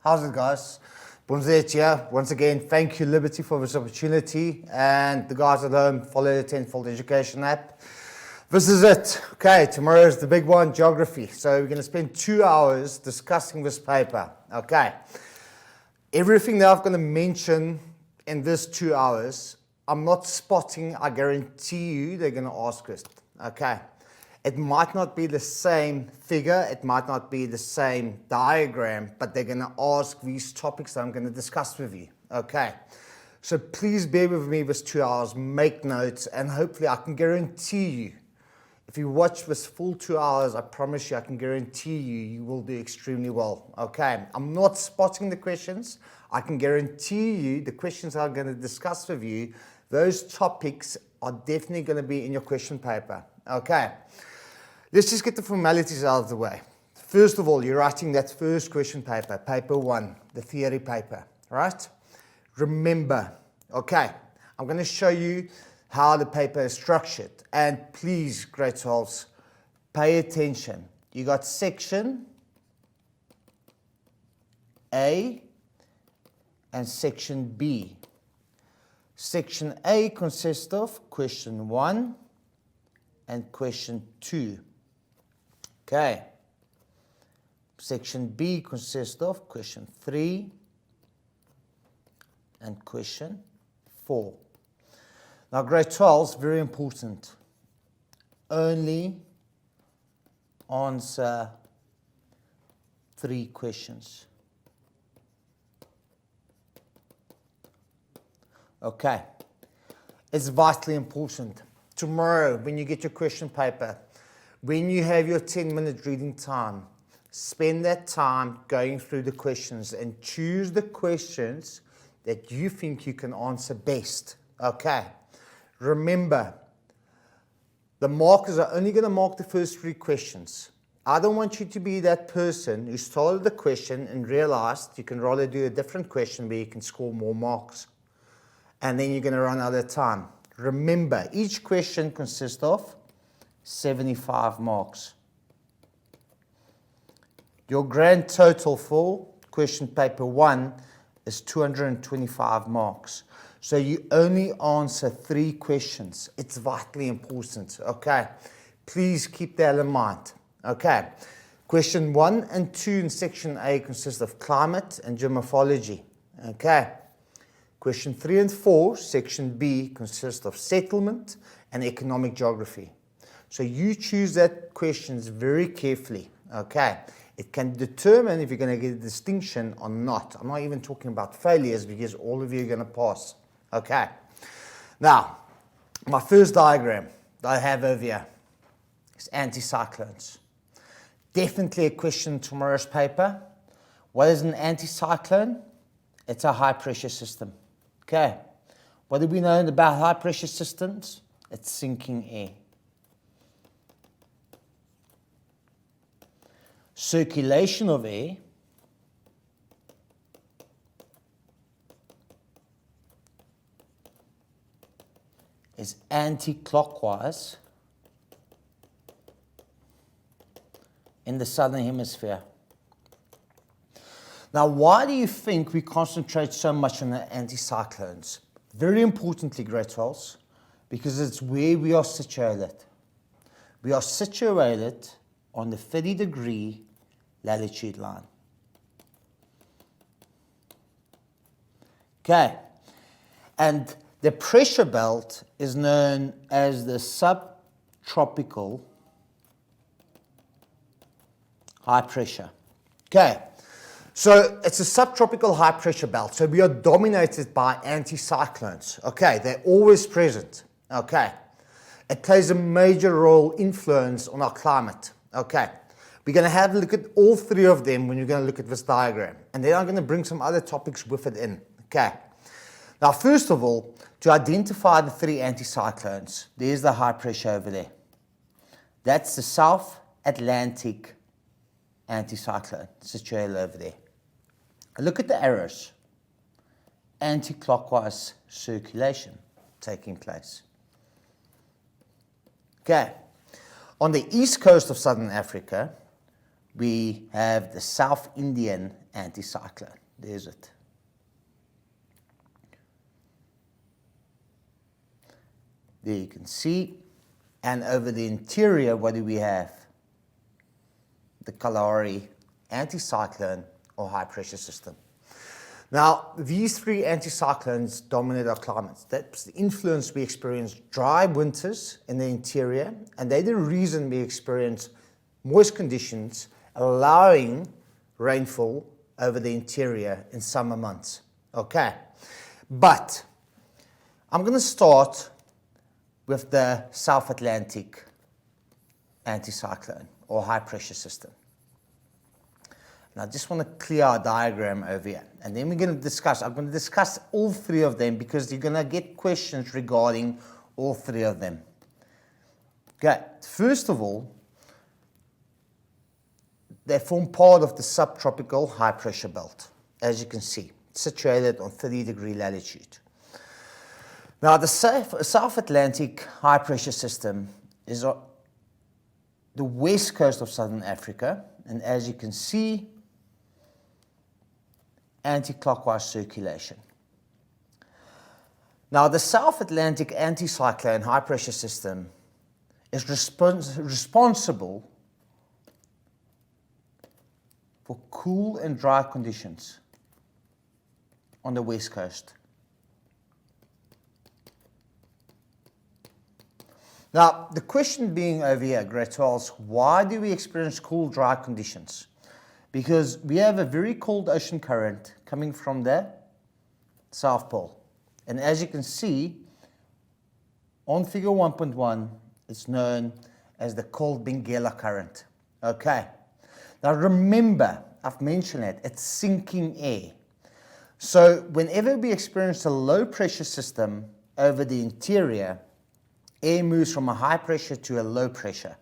How's it, guys? Bonzet here. Once again, thank you, Liberty, for this opportunity. And the guys at home, follow the Tenfold education app. This is it. Okay, tomorrow is the big one, geography. So we're going to spend 2 hours discussing this paper. Okay. Everything that I'm going to mention in this 2 hours, I'm not spotting. I guarantee you they're going to ask us. Okay. It might not be the same figure, it might not be the same diagram, but they're going to ask these topics that I'm going to discuss with you. Okay, so please bear with me this 2 hours, make notes, and hopefully I can guarantee you, if you watch this full 2 hours, I promise you, I can guarantee you, you will do extremely well. Okay, I'm not spotting the questions. I can guarantee you the questions I'm going to discuss with you, those topics are definitely going to be in your question paper. Okay. Let's just get the formalities out of the way. First of all, you're writing that first question paper, paper 1, the theory paper, right? Remember, okay, I'm going to show you how the paper is structured. And please, grade 12s, pay attention. You got section A and section B. Section A consists of question 1 and question 2. Okay. Section B consists of question 3 and question 4. Now, grade 12 is very important. Only answer 3 questions. Okay. It's vitally important. Tomorrow, when you get your question paper, when you have your 10-minute reading time, spend that time going through the questions and choose the questions that you think you can answer best. Okay. Remember, the markers are only going to mark the first 3 questions. I don't want you to be that person who started the question and realized you can rather do a different question where you can score more marks. And then you're going to run out of time. Remember, each question consists of 75 marks. Your grand total for question paper 1 is 225 marks. So you only answer 3 questions. It's vitally important. Okay. Please keep that in mind. Okay. Question 1 and 2 in section A consist of climate and geomorphology. Okay. Question 3 and 4, section B, consist of settlement and economic geography. So you choose that questions very carefully, okay? It can determine if you're going to get a distinction or not. I'm not even talking about failures because all of you are going to pass, okay? Now, my first diagram that I have over here is anticyclones. Definitely a question in tomorrow's paper. What is an anticyclone? It's a high pressure system. Okay, what do we know about high pressure systems? It's sinking air. Circulation of air is anti-clockwise in the southern hemisphere. Now, why do you think we concentrate so much on the anticyclones? Very importantly, grade 12s, because it's where we are situated. We are situated on the 30-degree latitude line. Okay, and the pressure belt is known as the subtropical high pressure. Okay. So it's a subtropical high pressure belt. So we are dominated by anticyclones. Okay, they're always present. Okay, it plays a major role, influence on our climate. Okay, we're going to have a look at all 3 of them when you're going to look at this diagram. And then I'm going to bring some other topics with it in. Okay, now first of all, to identify the 3 anticyclones, there's the high pressure over there. That's the South Atlantic anticyclone situated over there. Look at the arrows. Anti-clockwise circulation taking place. Okay. On the east coast of southern Africa, we have the South Indian anticyclone. There's it. There you can see. And over the interior, what do we have? The Kalahari anticyclone or high pressure system. Now, these three anticyclones dominate our climates. That's the influence we experience dry winters in the interior, and they're the reason we experience moist conditions, allowing rainfall over the interior in summer months. Okay, but I'm going to start with the South Atlantic anticyclone or high pressure system. And I just want to clear our diagram over here. And then I'm going to discuss all three of them because you're going to get questions regarding all three of them. Okay, first of all, they form part of the subtropical high pressure belt, as you can see, situated on 30-degree latitude. Now, the South Atlantic high pressure system is on the west coast of southern Africa, and as you can see, anti-clockwise circulation. Now, the South Atlantic anticyclone high pressure system is responsible for cool and dry conditions on the west coast. Now, the question being over here, grade 12, why do we experience cool, dry conditions? Because we have a very cold ocean current coming from the South Pole. And as you can see, on figure 1.1, it's known as the cold Benguela current. Okay. Now remember, I've mentioned it, it's sinking air. So whenever we experience a low pressure system over the interior, air moves from a high pressure to a low pressure.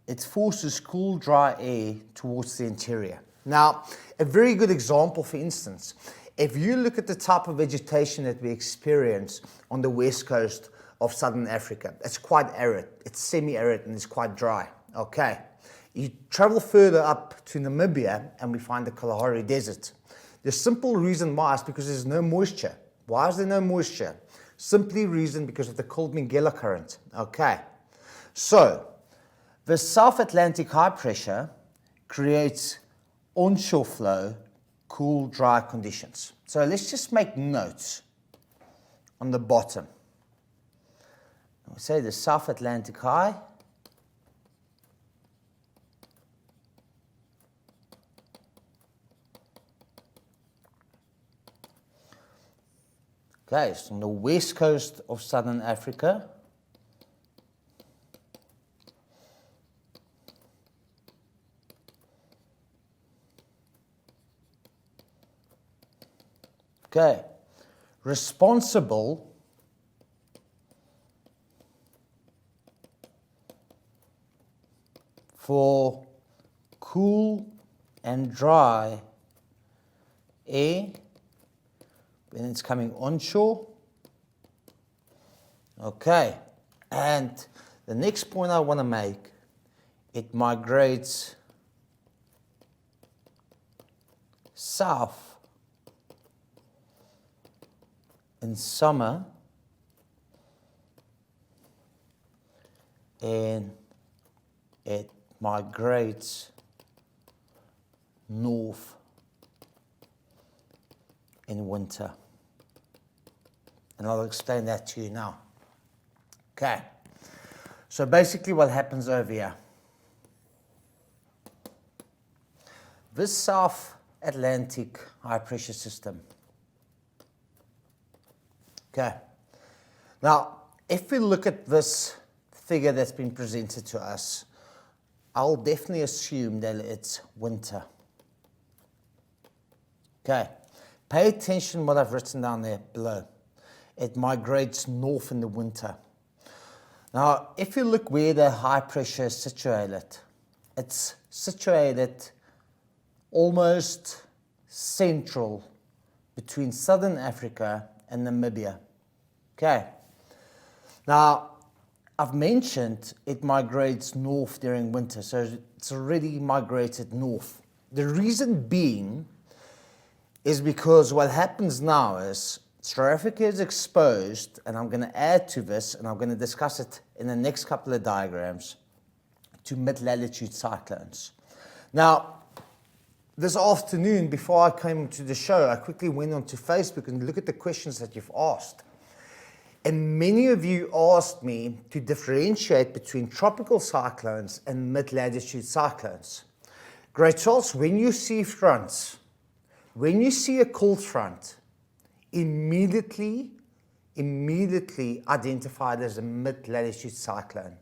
It forces cool, dry air towards the interior. Now, a very good example, for instance, if you look at the type of vegetation that we experience on the west coast of southern Africa, it's quite arid, it's semi-arid and it's quite dry, okay? You travel further up to Namibia and we find the Kalahari Desert. The simple reason why is because there's no moisture. Why is there no moisture? Simply reason because of the cold Benguela current, okay? So, the South Atlantic high pressure creates onshore flow, cool, dry conditions. So let's just make notes on the bottom. We say the South Atlantic high okay, it's on the west coast of southern Africa. Okay, responsible for cool and dry air when it's coming onshore. Okay, and the next point I want to make, it migrates south in summer and it migrates north in winter. And I'll explain that to you now. Okay, so basically what happens over here, this South Atlantic high pressure system. Okay, now if we look at this figure that's been presented to us, I'll definitely assume that it's winter. Okay, pay attention what I've written down there below. It migrates north in the winter. Now, if you look where the high pressure is situated, it's situated almost central between southern Africa and Namibia. Okay. Now, I've mentioned it migrates north during winter, so it's already migrated north. The reason being is because what happens now is South Africa is exposed, and I'm going to add to this, and I'm going to discuss it in the next couple of diagrams, to mid-latitude cyclones. Now, this afternoon, before I came to the show, I quickly went onto Facebook and looked at the questions that you've asked. And many of you asked me to differentiate between tropical cyclones and mid-latitude cyclones. Great Charles, when you see fronts, when you see a cold front, immediately identify it as a mid-latitude cyclone.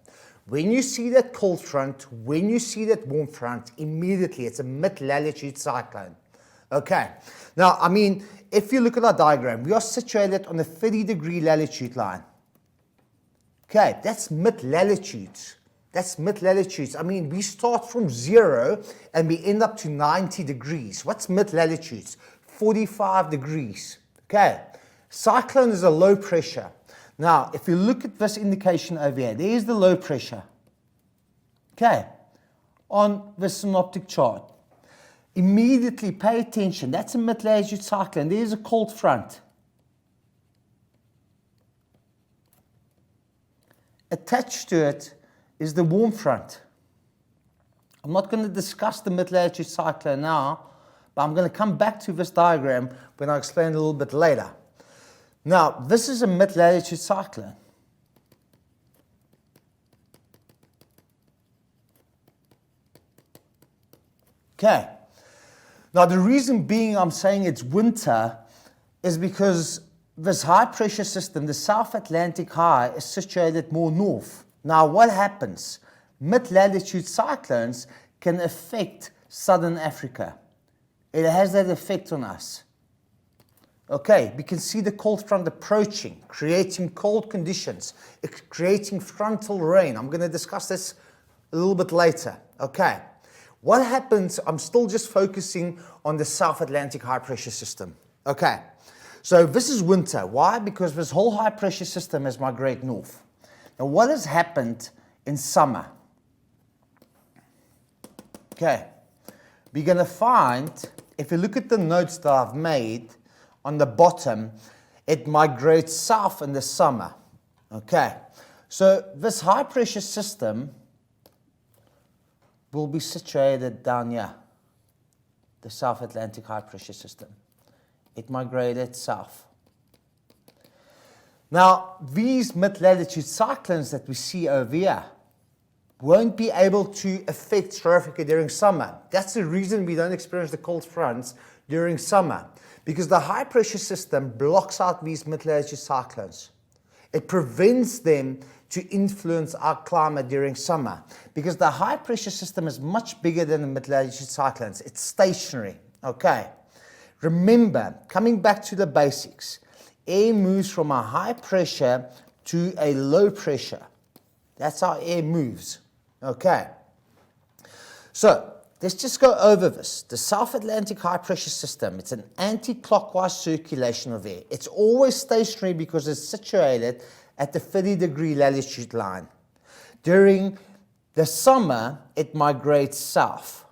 When you see that cold front, when you see that warm front, immediately it's a mid-latitude cyclone. Okay, now, I mean, if you look at our diagram, we are situated on the 30-degree latitude line. Okay, that's mid-latitudes. That's mid-latitudes. I mean, we start from 0 and we end up to 90 degrees. What's mid-latitudes? 45 degrees. Okay, cyclone is a low pressure. Now, if you look at this indication over here, there's the low pressure. Okay, on the synoptic chart. Immediately pay attention. That's a mid-latitude cyclone. There's a cold front. Attached to it is the warm front. I'm not going to discuss the mid-latitude cyclone now, but I'm going to come back to this diagram when I explain a little bit later. Now, this is a mid-latitude cyclone. Okay. Now, the reason being I'm saying it's winter is because this high pressure system, the South Atlantic High, is situated more north. Now, what happens? Mid-latitude cyclones can affect southern Africa. It has that effect on us. Okay, we can see the cold front approaching, creating cold conditions, creating frontal rain. I'm going to discuss this a little bit later. Okay. What happens, I'm still just focusing on the South Atlantic high pressure system. Okay, so this is winter. Why? Because this whole high pressure system has migrated north. Now, what has happened in summer? Okay, we're going to find, if you look at the notes that I've made on the bottom, it migrates south in the summer. Okay, so this high pressure system will be situated down here, the South Atlantic high pressure system. It migrated south. Now, these mid-latitude cyclones that we see over here won't be able to affect South Africa during summer. That's the reason we don't experience the cold fronts during summer, because the high pressure system blocks out these mid-latitude cyclones. It prevents them to influence our climate during summer, because the high pressure system is much bigger than the mid-latitude cyclones. It's stationary. Okay. Remember, coming back to the basics, air moves from a high pressure to a low pressure. That's how air moves. Okay. So let's just go over this. The South Atlantic high pressure system, it's an anti-clockwise circulation of air. It's always stationary because it's situated at the 30-degree latitude line. During the summer, it migrates south.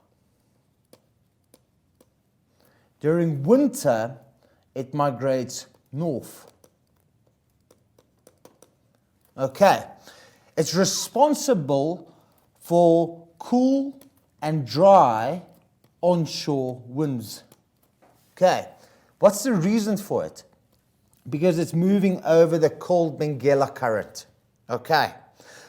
During winter, it migrates north. Okay. It's responsible for cool and dry onshore winds. Okay. What's the reason for it? Because it's moving over the cold Benguela current. Okay,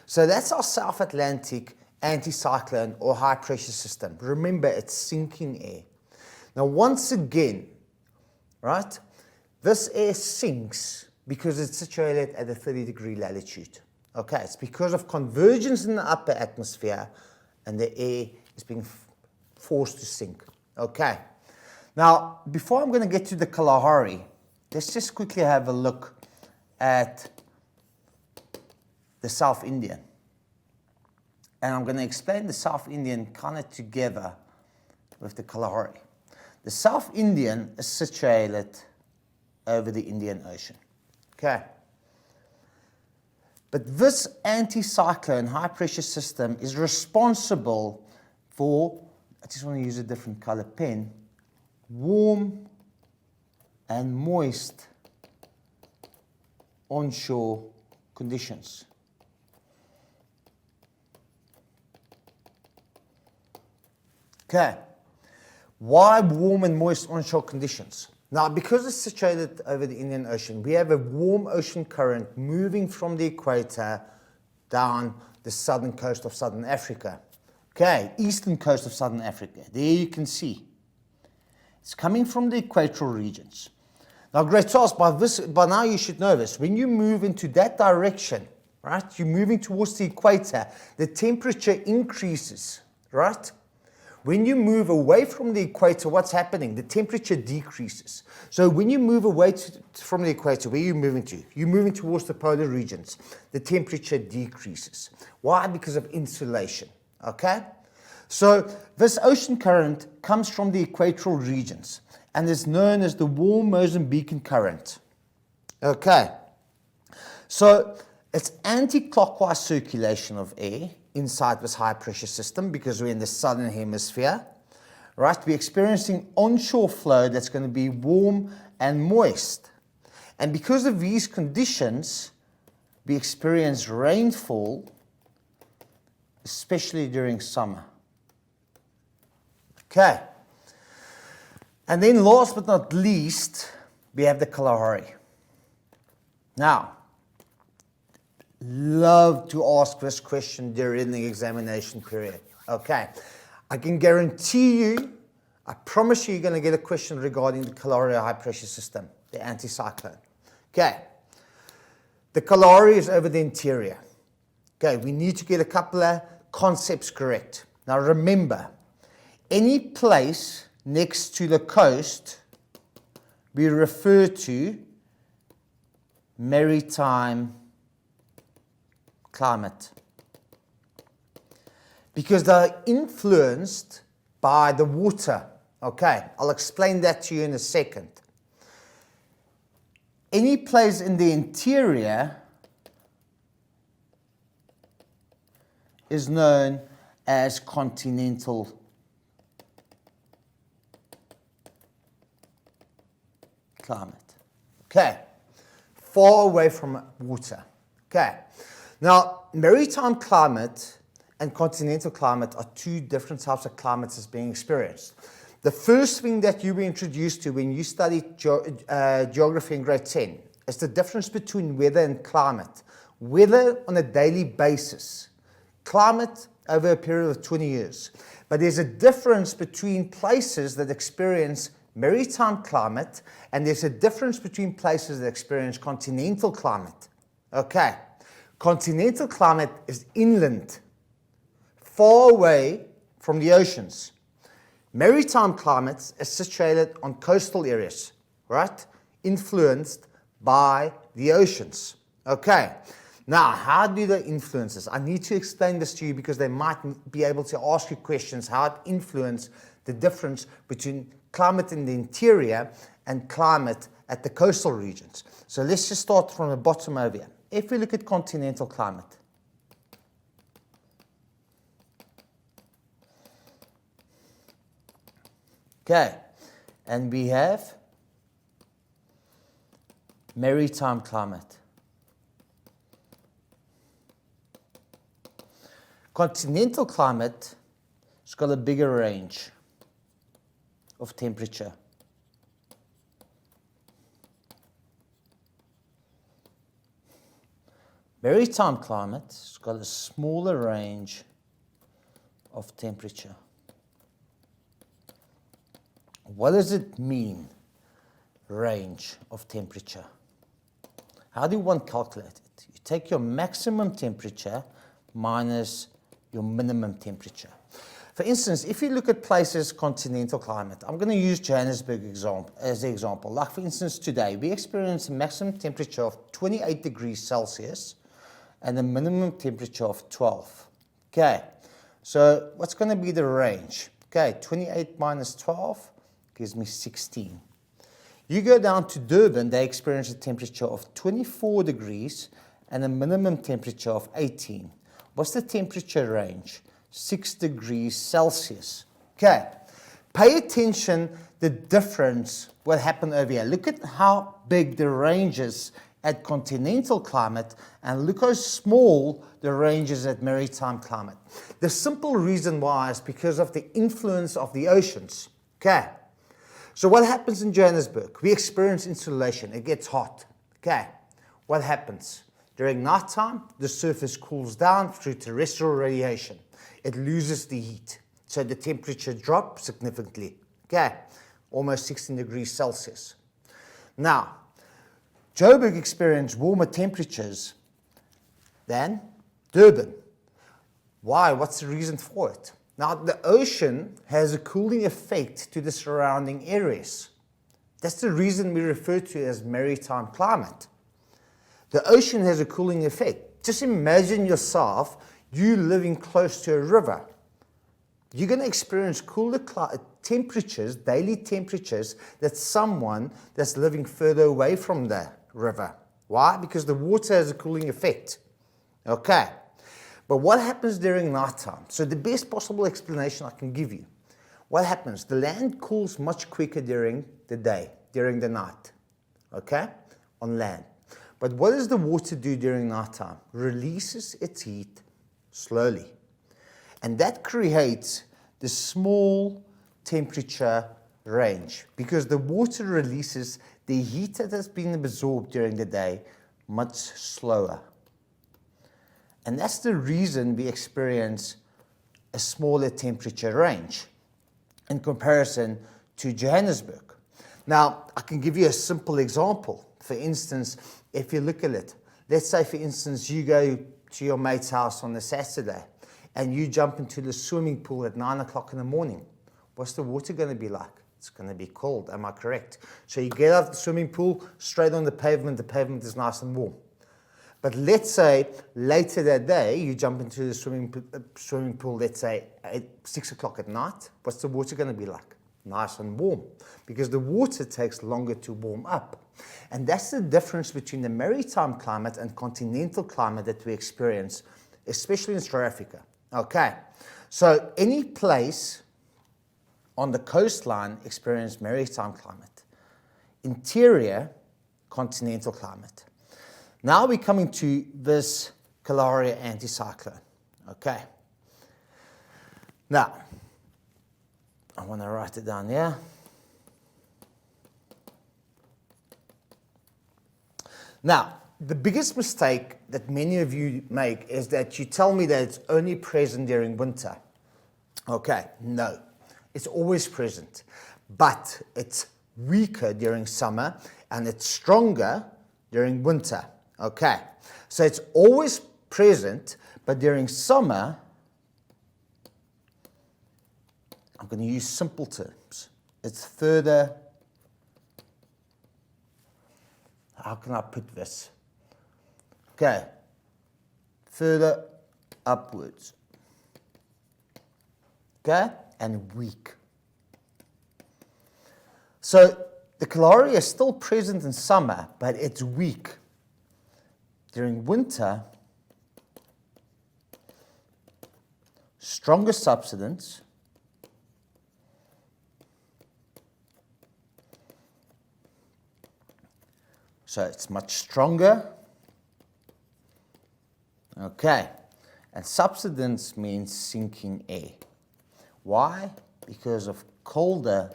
so that's our South Atlantic anticyclone or high pressure system. Remember, it's sinking air. Now, once again, right, this air sinks because it's situated at a 30-degree latitude. Okay, it's because of convergence in the upper atmosphere and the air is being forced to sink. Okay, now, before I'm going to get to the Kalahari, let's just quickly have a look at the South Indian. And I'm going to explain the South Indian kind of together with the Kalahari. The South Indian is situated over the Indian Ocean. Okay. But this anticyclone high pressure system is responsible for, I just want to use a different color pen, warm and moist onshore conditions. Okay, why warm and moist onshore conditions? Now, because it's situated over the Indian Ocean, we have a warm ocean current moving from the equator down the southern coast of southern Africa. Okay, eastern coast of southern Africa. There you can see. It's coming from the equatorial regions. Now, great task, by now you should know this. When you move into that direction, right, you're moving towards the equator, the temperature increases, right? When you move away from the equator, what's happening? The temperature decreases. So when you move away from the equator, where are you moving to? You're moving towards the polar regions. The temperature decreases. Why? Because of insulation, okay? So this ocean current comes from the equatorial regions and is known as the warm Mozambican current. Okay, so it's anti-clockwise circulation of air inside this high pressure system because we're in the southern hemisphere, right? We're experiencing onshore flow that's going to be warm and moist. And because of these conditions, we experience rainfall, especially during summer. Okay. And then last but not least, we have the Kalahari. Now, love to ask this question during the examination period. Okay, I can guarantee you, I promise you, you're going to get a question regarding the Kalahari high pressure system, the anticyclone. Okay, the Kalahari is over the interior. Okay, we need to get a couple of concepts correct. Now remember, any place next to the coast we refer to maritime climate, because they're influenced by the water. Okay, I'll explain that to you in a second. Any place in the interior is known as continental climate. Okay, far away from water. Okay. Now, maritime climate and continental climate are two different types of climates that's being experienced. The first thing that you were introduced to when you studied geography in grade 10 is the difference between weather and climate. Weather on a daily basis, climate over a period of 20 years. But there's a difference between places that experience maritime climate and there's a difference between places that experience continental climate. Okay. Continental climate is inland, far away from the oceans. Maritime climate is situated on coastal areas, right? Influenced by the oceans. Okay, now how do they influence this? I need to explain this to you because they might be able to ask you questions how it influences the difference between climate in the interior and climate at the coastal regions. So let's just start from the bottom over here. If we look at continental climate, okay, and we have maritime climate. Continental climate has got a bigger range of temperature. Maritime climate has got a smaller range of temperature. What does it mean, range of temperature? How do one calculate it? You take your maximum temperature minus your minimum temperature. For instance, if you look at places continental climate, I'm going to use Johannesburg as an example. Like for instance, today we experience a maximum temperature of 28 degrees Celsius and a minimum temperature of 12. Okay, so what's going to be the range? Okay, 28 minus 12 gives me 16. You go down to Durban, they experience a temperature of 24 degrees and a minimum temperature of 18. What's the temperature range? 6 degrees Celsius. Okay, pay attention the difference what happened over here. Look at how big the range is at continental climate and look how small the range is at maritime climate. The simple reason why is because of the influence of the oceans. Okay, so what happens in Johannesburg? We experience insolation, it gets hot. Okay, what happens? During nighttime, the surface cools down through terrestrial radiation. It loses the heat, so the temperature drops significantly. Okay, almost 16 degrees Celsius. Now, Joburg experienced warmer temperatures than Durban. Why? What's the reason for it? Now, the ocean has a cooling effect to the surrounding areas. That's the reason we refer to it as maritime climate. The ocean has a cooling effect. Just imagine yourself, you living close to a river. You're going to experience cooler temperatures, daily temperatures, than someone that's living further away from the river. Why? Because the water has a cooling effect. Okay. But what happens during nighttime? So the best possible explanation I can give you. What happens? The land cools much quicker during the day, during the night. Okay? On land. But what does the water do during nighttime? Releases its heat slowly. And that creates the small temperature range because the water releases the heat that has been absorbed during the day much slower. And that's the reason we experience a smaller temperature range in comparison to Johannesburg. Now, I can give you a simple example. For instance, if you look at it, let's say, for instance, you go to your mate's house on a Saturday and you jump into the swimming pool at 9 o'clock in the morning. What's the water going to be like? It's going to be cold, am I correct? So you get out of the swimming pool, straight on the pavement is nice and warm. But let's say later that day, you jump into the swimming pool, let's say at 6 o'clock at night. What's the water going to be like? Nice and warm, because the water takes longer to warm up. And that's the difference between the maritime climate and continental climate that we experience, especially in South Africa. Okay, so any place on the coastline experience maritime climate. Interior, continental climate. Now we're coming to this Kalahari anticyclone. Okay. Now, I want to write it down here. Now, the biggest mistake that many of you make is that you tell me that it's only present during winter. Okay, no. It's always present, but it's weaker during summer and it's stronger during winter. Okay, so it's always present, but during summer, I'm going to use simple terms. It's further, how can I put this? Okay, further upwards. Okay, and weak. So the Kalahari is still present in summer, but it's weak. During winter, stronger subsidence, so it's much stronger. Okay, and subsidence means sinking air. Why? Because of colder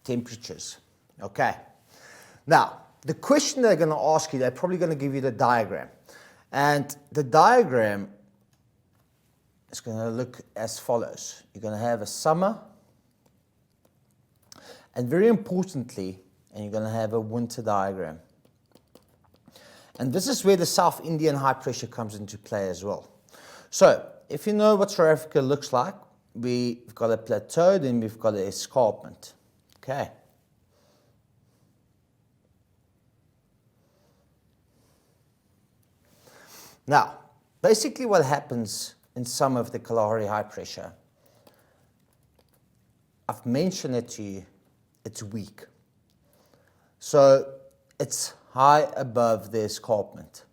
temperatures. Okay. Now, the question they're going to ask you, they're probably going to give you the diagram. And the diagram is going to look as follows. You're going to have a summer, and very importantly, and you're going to have a winter diagram. And this is where the South Indian high pressure comes into play as well. So, if you know what South Africa looks like, we've got a plateau, then we've got an escarpment. Okay. Now, basically what happens in some of the Kalahari high pressure, I've mentioned it to you, it's weak. So it's high above the escarpment.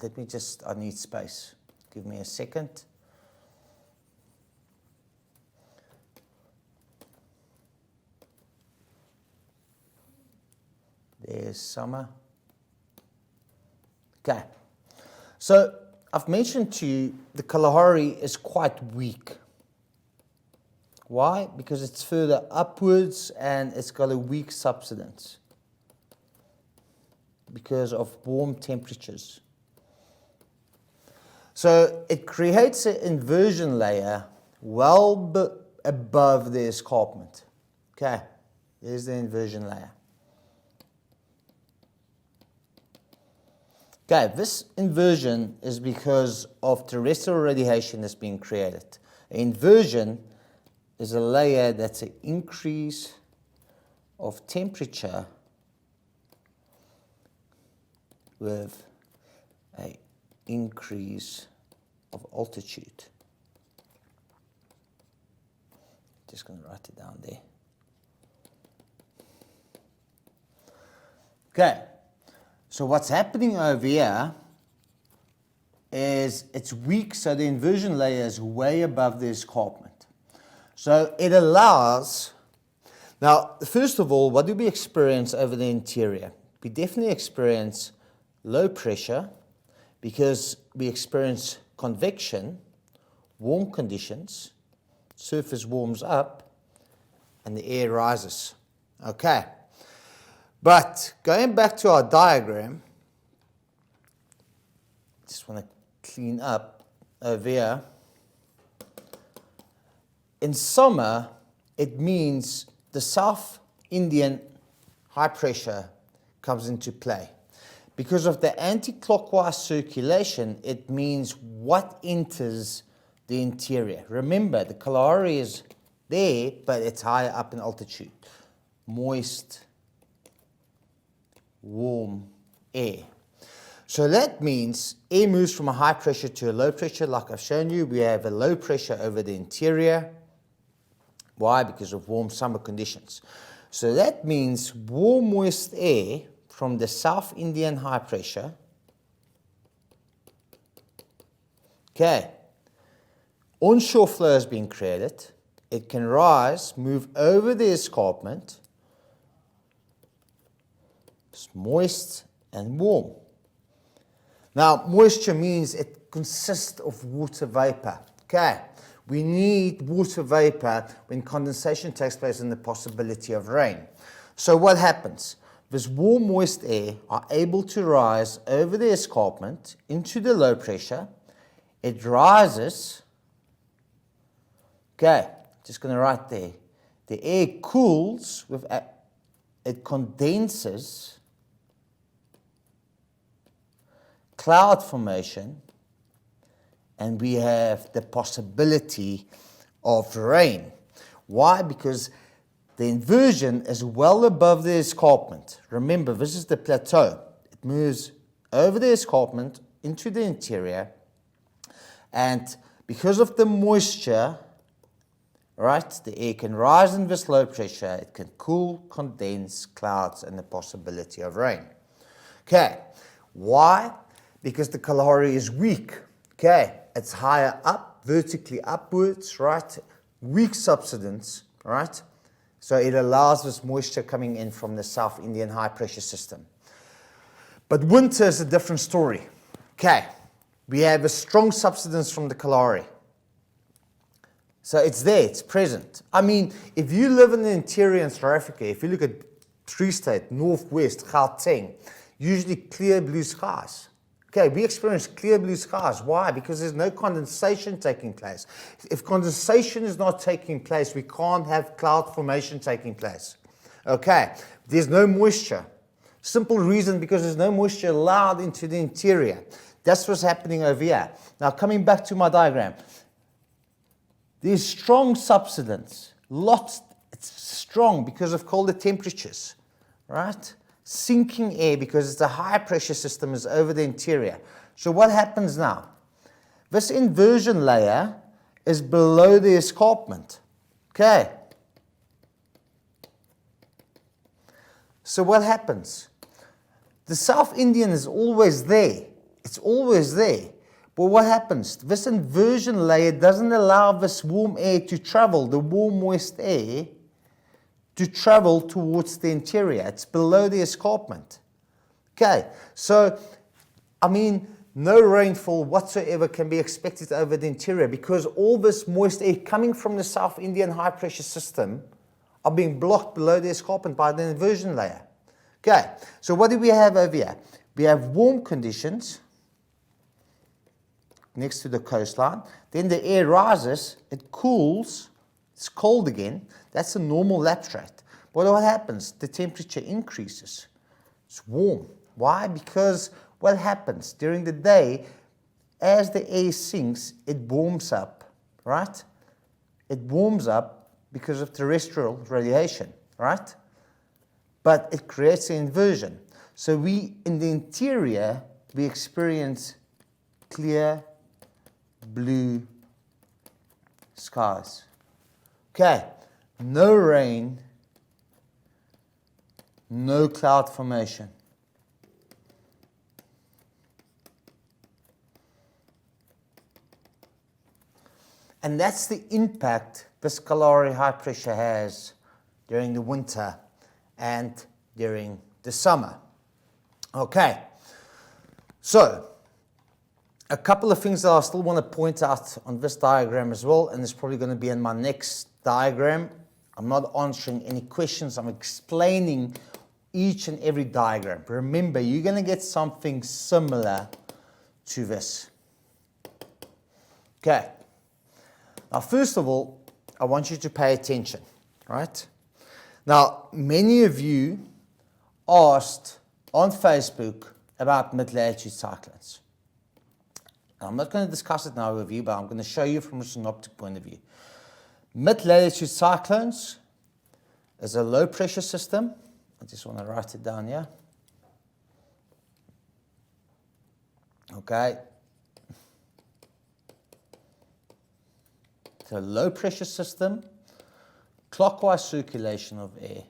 Let me just, I need space. Give me a second. There's summer. Okay. So I've mentioned to you the Kalahari is quite weak. Why? Because it's further upwards and it's got a weak subsidence because of warm temperatures. So it creates an inversion layer well above the escarpment. Okay, there's the inversion layer. Okay, this inversion is because of terrestrial radiation that's being created. Inversion is a layer that's an increase of temperature with an increase of altitude. Just going to write it down there. Okay, so what's happening over here is it's weak, so the inversion layer is way above the escarpment. So it allows, now first of all, what do we experience over the interior? We definitely experience low pressure because we experience convection, warm conditions, surface warms up, and the air rises. Okay. But going back to our diagram, just want to clean up over here. In summer, it means the South Indian high pressure comes into play. Because of the anti-clockwise circulation, it means what enters the interior. Remember, the Kalahari is there, but it's higher up in altitude. Moist, warm air. So that means air moves from a high pressure to a low pressure. Like I've shown you, we have a low pressure over the interior. Why? Because of warm summer conditions. So that means warm, moist air from the South Indian high pressure. Okay. Onshore flow is being created. It can rise, move over the escarpment. It's moist and warm. Now, moisture means it consists of water vapor. Okay. We need water vapor when condensation takes place and the possibility of rain. So what happens? This warm, moist air are able to rise over the escarpment into the low pressure. It rises. Okay, just going to write there. The air cools, it condenses, cloud formation, and we have the possibility of rain. Why? Because the inversion is well above the escarpment. Remember, this is the plateau. It moves over the escarpment into the interior, and because of the moisture, right, the air can rise in this low pressure, it can cool, condense, clouds, and the possibility of rain. Okay, why? Because the Kalahari is weak. Okay, it's higher up, vertically upwards, right? Weak subsidence, right? So it allows this moisture coming in from the South Indian high pressure system. But winter is a different story. Okay, we have a strong subsidence from the Kalahari. So it's there, it's present. I mean, if you live in the interior in South Africa, if you look at Free State, Northwest, Gauteng, usually clear blue skies. Okay, we experience clear blue skies. Why? Because there's no condensation taking place. If condensation is not taking place, we can't have cloud formation taking place. Okay, there's no moisture. Simple reason, because there's no moisture allowed into the interior. That's what's happening over here. Now, coming back to my diagram. There's strong subsidence. Lots, it's strong because of colder temperatures, right? Sinking air because it's a high pressure system is over the interior. So what happens now? This inversion layer is below the escarpment. Okay. So what happens? The South Indian is always there. It's always there. But what happens? This inversion layer doesn't allow this warm air to travel, the warm west air, to travel towards the interior. It's below the escarpment. Okay, so, I mean, no rainfall whatsoever can be expected over the interior because all this moist air coming from the South Indian high pressure system are being blocked below the escarpment by the inversion layer. Okay, so what do we have over here? We have warm conditions next to the coastline. Then the air rises, it cools, it's cold again. That's a normal lapse rate. But what happens? The temperature increases. It's warm. Why? Because what happens during the day, as the air sinks, it warms up, right? It warms up because of terrestrial radiation, right? But it creates an inversion. So we, in the interior, we experience clear blue skies. Okay, no rain, no cloud formation. And that's the impact this Kalahari high pressure has during the winter and during the summer. Okay, so a couple of things that I still want to point out on this diagram as well, and it's probably going to be in my next diagram. I'm not answering any questions, I'm explaining each and every diagram. Remember, you're going to get something similar to this. Okay. Now, first of all, I want you to pay attention, right? Now, many of you asked on Facebook about mid-latitude cyclones. Now, I'm not going to discuss it now with you, but I'm going to show you from a synoptic point of view. Mid-latitude cyclones is a low-pressure system. I just want to write it down here. Okay. It's a low-pressure system, clockwise circulation of air.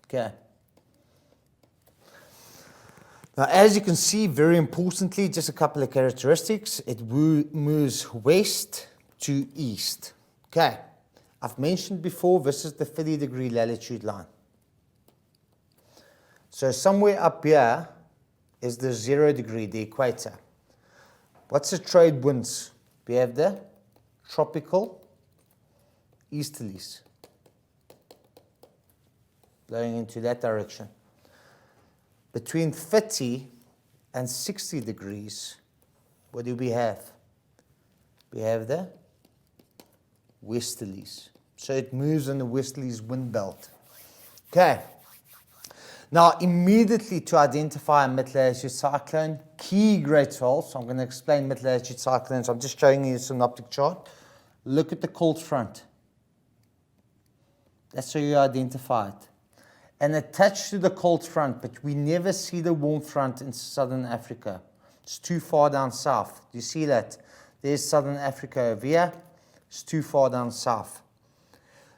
Okay. Now, as you can see, very importantly, just a couple of characteristics. It moves west to east. Okay. I've mentioned before, this is the 30-degree latitude line. So somewhere up here is the 0 degree, the equator. What's the trade winds? We have the tropical easterlies blowing into that direction. Between 30 and 60 degrees, what do we have? We have the westerlies. So it moves in the westerlies wind belt. Okay. Now, immediately to identify a mid-latitude cyclone, key grade 12, so I'm going to explain mid-latitude cyclones. I'm just showing you a synoptic chart. Look at the cold front. That's how you identify it. And attached to the cold front, but we never see the warm front in southern Africa. It's too far down south. Do you see that? There's southern Africa over here. It's too far down south.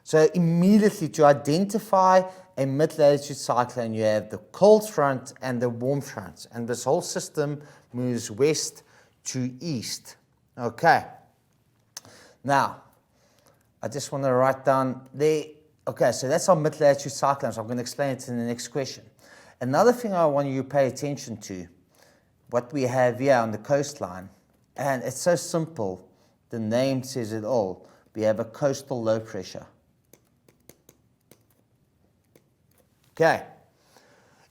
So immediately to identify a mid-latitude cyclone, you have the cold front and the warm front. And this whole system moves west to east. Okay. Now, I just want to write down there. Okay, so that's our mid-latitude cyclones. I'm going to explain it in the next question. Another thing I want you to pay attention to, what we have here on the coastline, and it's so simple. The name says it all. We have a coastal low pressure. Okay,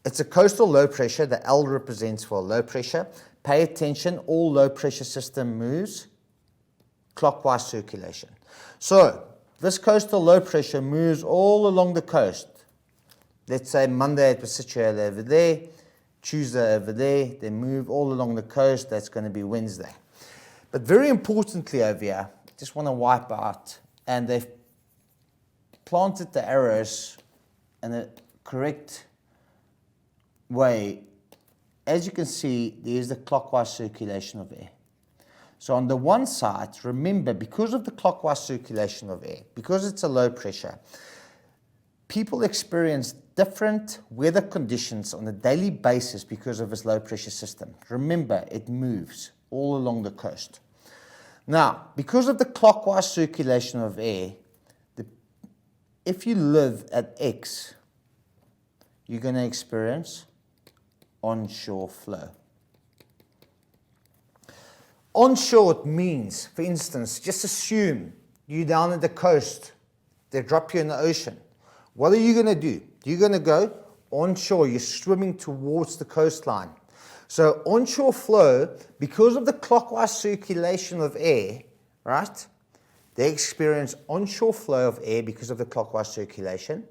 it's a coastal low pressure. The L represents for low pressure. Pay attention, all low pressure system moves clockwise circulation. So, this coastal low pressure moves all along the coast. Let's say Monday it was situated over there, Tuesday over there. They move all along the coast. That's going to be Wednesday. But very importantly over here, I just want to wipe out, and they've planted the arrows in a correct way. As you can see, there's the clockwise circulation of air. So on the one side, remember, because of the clockwise circulation of air, because it's a low pressure, people experience different weather conditions on a daily basis because of this low pressure system. Remember, it moves all along the coast. Now, because of the clockwise circulation of air, if you live at X, you're going to experience onshore flow. Onshore, it means, for instance, just assume you're down at the coast, they drop you in the ocean. What are you going to do? You're going to go onshore, you're swimming towards the coastline. So onshore flow, because of the clockwise circulation of air, right, they experience onshore flow of air because of the clockwise circulation.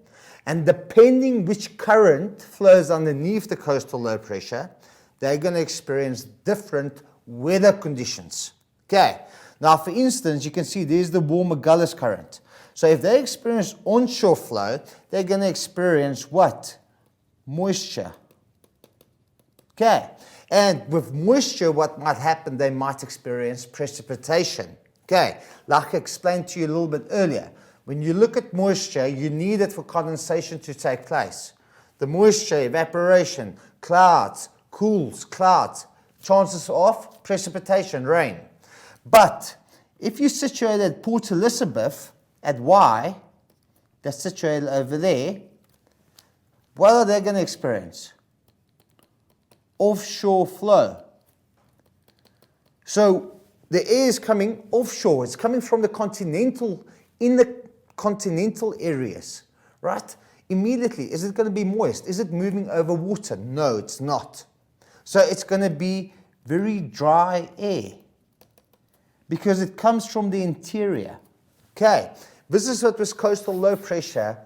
And depending which current flows underneath the coastal low pressure, they're going to experience different weather conditions. Okay, now for instance, you can see there's the warmer Gullis current. So if they experience onshore flow, they're going to experience what? Moisture. Okay, and with moisture, what might happen, they might experience precipitation. Okay, like I explained to you a little bit earlier, when you look at moisture, you need it for condensation to take place. The moisture, evaporation, clouds, cools, clouds, chances of precipitation, rain. But if you're situated at Port Elizabeth, at Y, that's situated over there, what are they going to experience? Offshore flow. So the air is coming offshore. It's coming from the continental, in the continental areas, right? Immediately, is it going to be moist? Is it moving over water? No, it's not. So it's going to be very dry air because it comes from the interior. Okay, this is what this coastal low pressure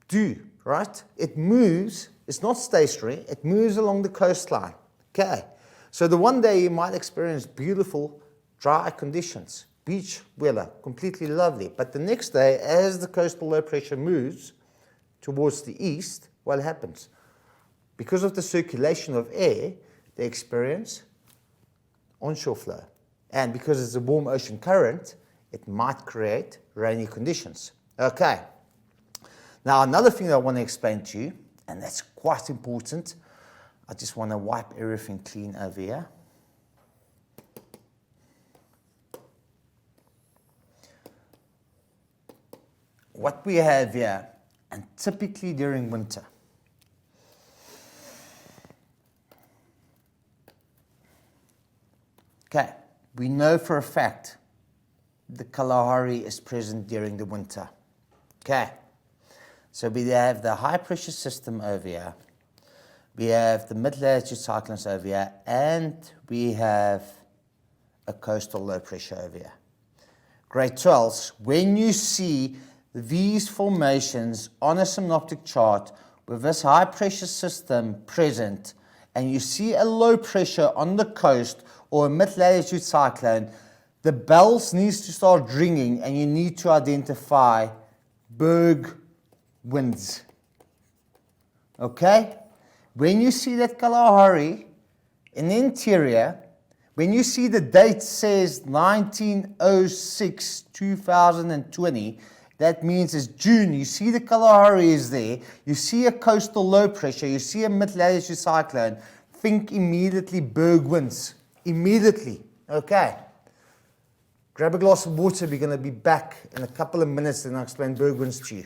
do, right? It moves, it's not stationary, it moves along the coastline. Okay, so the one day you might experience beautiful dry conditions, beach weather, completely lovely. But the next day, as the coastal low pressure moves towards the east, what happens? Because of the circulation of air, they experience onshore flow. And because it's a warm ocean current, it might create rainy conditions. Okay. Now, another thing that I want to explain to you, and that's quite important, I just want to wipe everything clean over here. What we have here, and typically during winter, okay, we know for a fact the Kalahari is present during the winter. Okay, so we have the high pressure system over here, we have the mid-latitude cyclones over here, and we have a coastal low pressure over here. Grade 12s, when you see these formations on a synoptic chart with this high pressure system present, and you see a low pressure on the coast or a mid-latitude cyclone, the bells needs to start ringing and you need to identify Berg winds. Okay? When you see that Kalahari in the interior, when you see the date says 1906, 2020, that means it's June. You see the Kalahari is there. You see a coastal low pressure. You see a mid-latitude cyclone. Think immediately Berg winds. Immediately. Okay. Grab a glass of water. We're going to be back in a couple of minutes and I'll explain Berg winds to you.